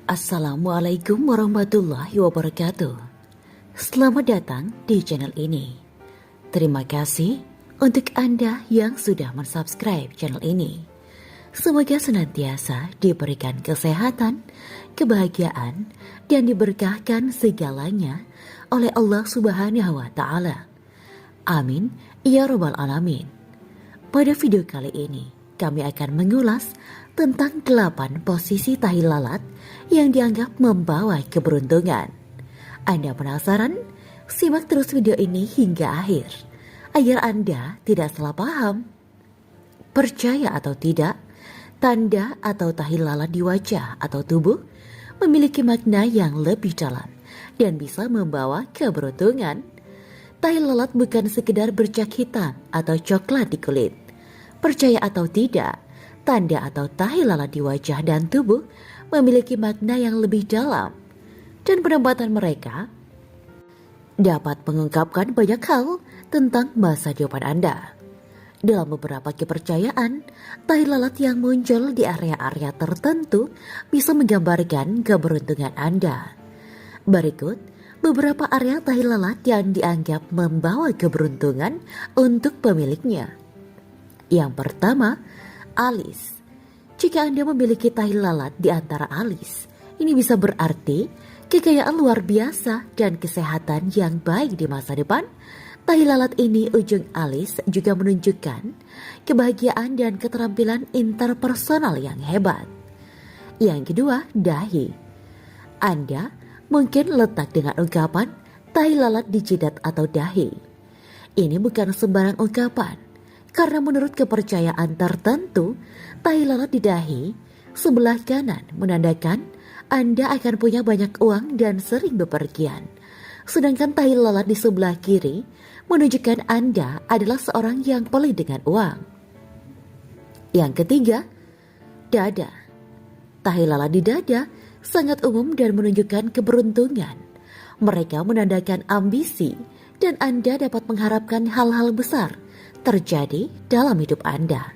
Assalamualaikum warahmatullahi wabarakatuh. Selamat datang di channel ini. Terima kasih untuk Anda yang sudah mensubscribe channel ini. Semoga senantiasa diberikan kesehatan, kebahagiaan, dan diberkahkan segalanya oleh Allah Subhanahu wa Ta'ala. Amin ya Rabbal 'Alamin. Pada video kali ini, kami akan mengulas tentang 8 posisi tahi lalat yang dianggap membawa keberuntungan. Anda penasaran? Simak terus video ini hingga akhir, agar Anda tidak salah paham. Percaya atau tidak, tanda atau tahi lalat di wajah atau tubuh memiliki makna yang lebih dalam dan bisa membawa keberuntungan. Tahi lalat bukan sekedar bercak hitam atau coklat di kulit. Percaya atau tidak, tanda atau tahi lalat di wajah dan tubuh memiliki makna yang lebih dalam, dan penempatan mereka dapat mengungkapkan banyak hal tentang masa depan Anda. Dalam beberapa kepercayaan, tahi lalat yang muncul di area-area tertentu bisa menggambarkan keberuntungan Anda. Berikut beberapa area tahi lalat yang dianggap membawa keberuntungan untuk pemiliknya. Yang pertama, alis. Jika Anda memiliki tahi lalat di antara alis, ini bisa berarti kekayaan luar biasa dan kesehatan yang baik di masa depan. Tahi lalat ini ujung alis juga menunjukkan kebahagiaan dan keterampilan interpersonal yang hebat. Yang kedua, dahi. Anda mungkin letak dengan ungkapan tahi lalat di jidat atau dahi. Ini bukan sembarang ungkapan. Karena menurut kepercayaan tertentu, tahi lalat di dahi sebelah kanan menandakan Anda akan punya banyak uang dan sering bepergian. Sedangkan tahi lalat di sebelah kiri menunjukkan Anda adalah seorang yang pelit dengan uang. Yang ketiga, dada. Tahi lalat di dada sangat umum dan menunjukkan keberuntungan. Mereka menandakan ambisi dan Anda dapat mengharapkan hal-hal besar terjadi dalam hidup Anda.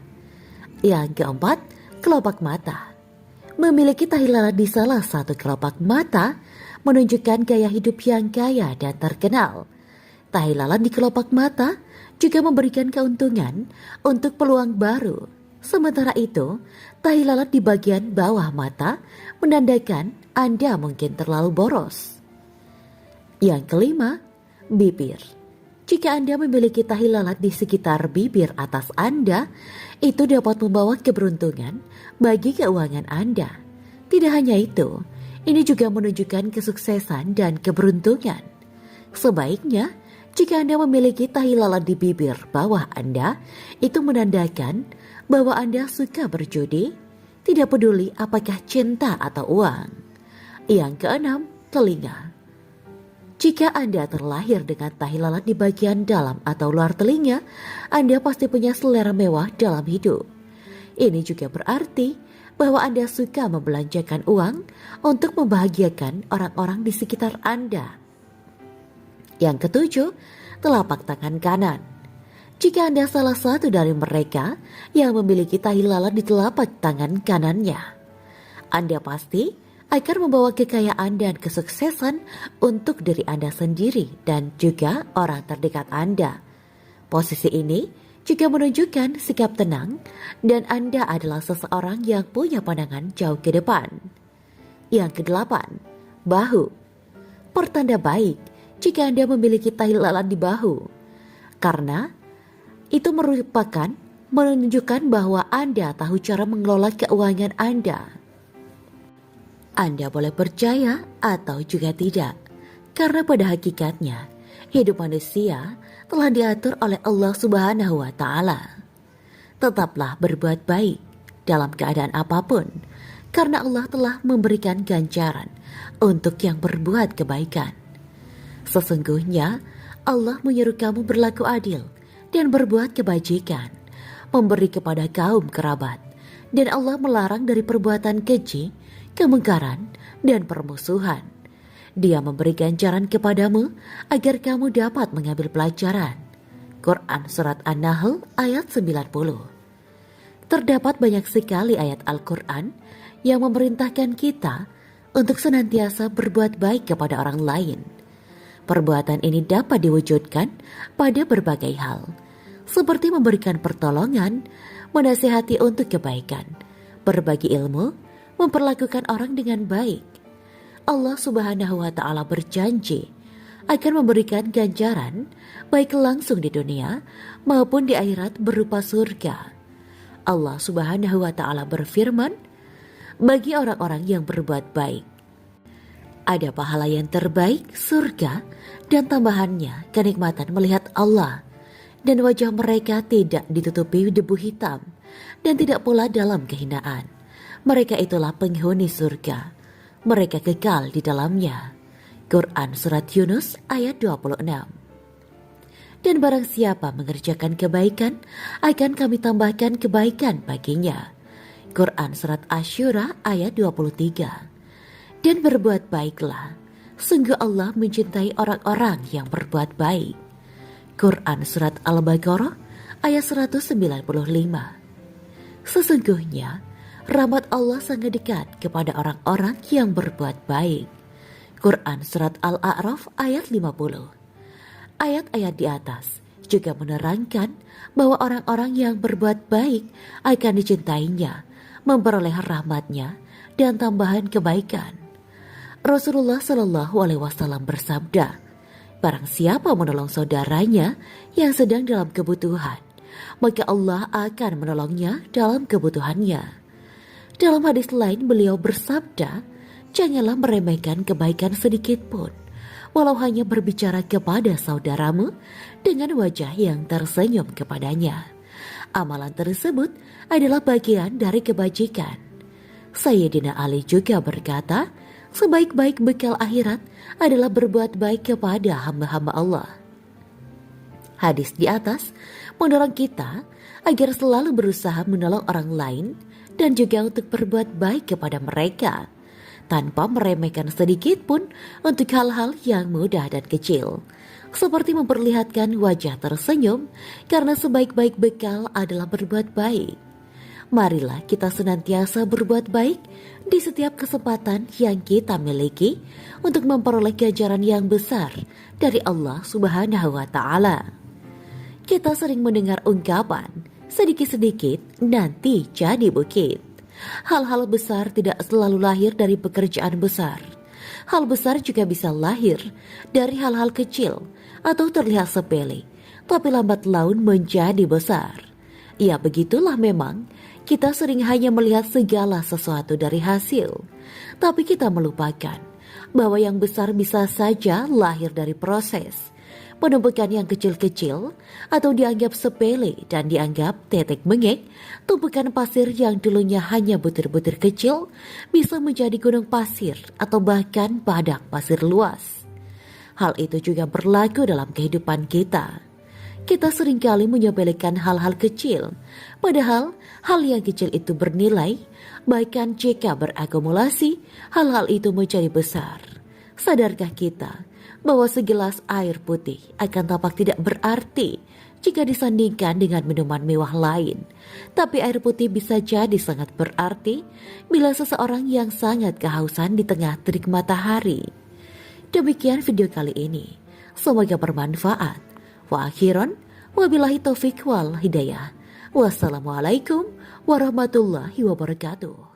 Yang keempat, kelopak mata. Memiliki tahi lalat di salah satu kelopak mata menunjukkan gaya hidup yang kaya dan terkenal. Tahi lalat di kelopak mata juga memberikan keuntungan untuk peluang baru. Sementara itu, tahi lalat di bagian bawah mata menandakan Anda mungkin terlalu boros. Yang kelima, bibir. Jika Anda memiliki tahi lalat di sekitar bibir atas Anda, itu dapat membawa keberuntungan bagi keuangan Anda. Tidak hanya itu, ini juga menunjukkan kesuksesan dan keberuntungan. Sebaiknya, jika Anda memiliki tahi lalat di bibir bawah Anda, itu menandakan bahwa Anda suka berjudi, tidak peduli apakah cinta atau uang. Yang keenam, telinga. Jika Anda terlahir dengan tahi lalat di bagian dalam atau luar telinga, Anda pasti punya selera mewah dalam hidup. Ini juga berarti bahwa Anda suka membelanjakan uang untuk membahagiakan orang-orang di sekitar Anda. Yang ketujuh, telapak tangan kanan. Jika Anda salah satu dari mereka yang memiliki tahi lalat di telapak tangan kanannya, Anda pasti akan membawa kekayaan dan kesuksesan untuk diri Anda sendiri dan juga orang terdekat Anda. Posisi ini juga menunjukkan sikap tenang dan Anda adalah seseorang yang punya pandangan jauh ke depan. Yang kedelapan, bahu. Pertanda baik jika Anda memiliki tahi lalat di bahu, karena itu merupakan menunjukkan bahwa Anda tahu cara mengelola keuangan Anda. Anda boleh percaya atau juga tidak, karena pada hakikatnya hidup manusia telah diatur oleh Allah Subhanahu wa Ta'ala. Tetaplah berbuat baik dalam keadaan apapun, karena Allah telah memberikan ganjaran untuk yang berbuat kebaikan. Sesungguhnya Allah menyuruh kamu berlaku adil dan berbuat kebajikan, memberi kepada kaum kerabat, dan Allah melarang dari perbuatan keji, kemungkaran, dan permusuhan. Dia memberi ganjaran kepadamu agar kamu dapat mengambil pelajaran. Quran Surat An-Nahl ayat 90. Terdapat banyak sekali ayat Al-Quran yang memerintahkan kita untuk senantiasa berbuat baik kepada orang lain. Perbuatan ini dapat diwujudkan pada berbagai hal, seperti memberikan pertolongan, menasihati untuk kebaikan, berbagi ilmu, memperlakukan orang dengan baik. Allah Subhanahu wa Ta'ala berjanji akan memberikan ganjaran baik langsung di dunia maupun di akhirat berupa surga. Allah Subhanahu wa Ta'ala berfirman, bagi orang-orang yang berbuat baik ada pahala yang terbaik, surga, dan tambahannya kenikmatan melihat Allah, dan wajah mereka tidak ditutupi debu hitam, dan tidak pula dalam kehinaan. Mereka itulah penghuni surga, mereka kekal di dalamnya. Quran Surat Yunus ayat 26. Dan barang siapa mengerjakan kebaikan, akan kami tambahkan kebaikan baginya. Quran Surat Asy-Syura ayat 23. Dan berbuat baiklah, sungguh Allah mencintai orang-orang yang berbuat baik. Quran Surat Al-Baqarah ayat 195. Sesungguhnya, rahmat Allah sangat dekat kepada orang-orang yang berbuat baik. Quran Surat Al-A'raf ayat 50. Ayat-ayat di atas juga menerangkan bahwa orang-orang yang berbuat baik akan dicintainya, memperoleh rahmatnya dan tambahan kebaikan. Rasulullah Shallallahu Alaihi Wasallam bersabda, barang siapa menolong saudaranya yang sedang dalam kebutuhan, maka Allah akan menolongnya dalam kebutuhannya. Dalam hadis lain beliau bersabda, janganlah meremehkan kebaikan sedikit pun, walau hanya berbicara kepada saudaramu dengan wajah yang tersenyum kepadanya. Amalan tersebut adalah bagian dari kebajikan. Sayyidina Ali juga berkata, sebaik-baik bekal akhirat adalah berbuat baik kepada hamba-hamba Allah. Hadis di atas mendorong kita agar selalu berusaha menolong orang lain dan juga untuk berbuat baik kepada mereka, tanpa meremehkan sedikit pun untuk hal-hal yang mudah dan kecil, seperti memperlihatkan wajah tersenyum, karena sebaik-baik bekal adalah berbuat baik. Marilah kita senantiasa berbuat baik di setiap kesempatan yang kita miliki untuk memperoleh ganjaran yang besar dari Allah Subhanahu wa Ta'ala. Kita sering mendengar ungkapan, sedikit-sedikit nanti jadi bukit. Hal-hal besar tidak selalu lahir dari pekerjaan besar. Hal besar juga bisa lahir dari hal-hal kecil atau terlihat sepele, tapi lambat laun menjadi besar. Ya begitulah memang, kita sering hanya melihat segala sesuatu dari hasil, tapi kita melupakan bahwa yang besar bisa saja lahir dari proses. Penumpukan yang kecil-kecil atau dianggap sepele dan dianggap tetek bengek, tumpukan pasir yang dulunya hanya butir-butir kecil bisa menjadi gunung pasir atau bahkan padang pasir luas. Hal itu juga berlaku dalam kehidupan kita. Kita seringkali menyepelekan hal-hal kecil, padahal hal yang kecil itu bernilai, bahkan jika berakumulasi, hal-hal itu menjadi besar. Sadarkah kita bahwa segelas air putih akan tampak tidak berarti jika disandingkan dengan minuman mewah lain, tapi air putih bisa jadi sangat berarti bila seseorang yang sangat kehausan di tengah terik matahari. Demikian video kali ini, semoga bermanfaat. Wa akhiran, wabillahi taufiq wal hidayah. Wassalamualaikum warahmatullahi wabarakatuh.